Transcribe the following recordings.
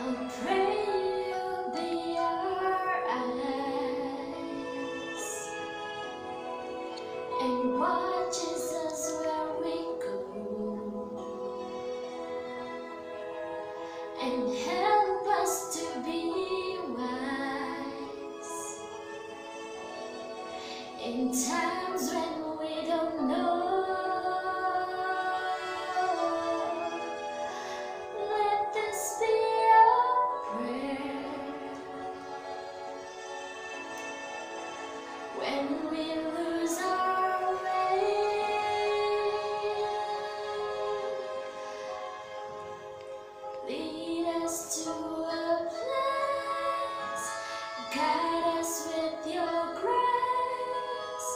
I'll pray you'll be our eyes and watches us where we go, and help us to be wise in times when we don't know. Let this be our prayer when we lose our way. Lead us to a place, guide us with your grace,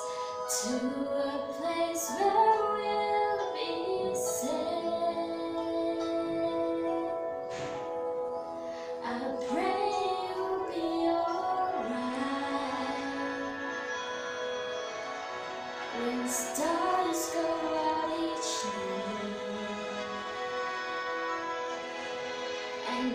to a place where we'll be safe. I pray you'll be alright when stars go out each night, and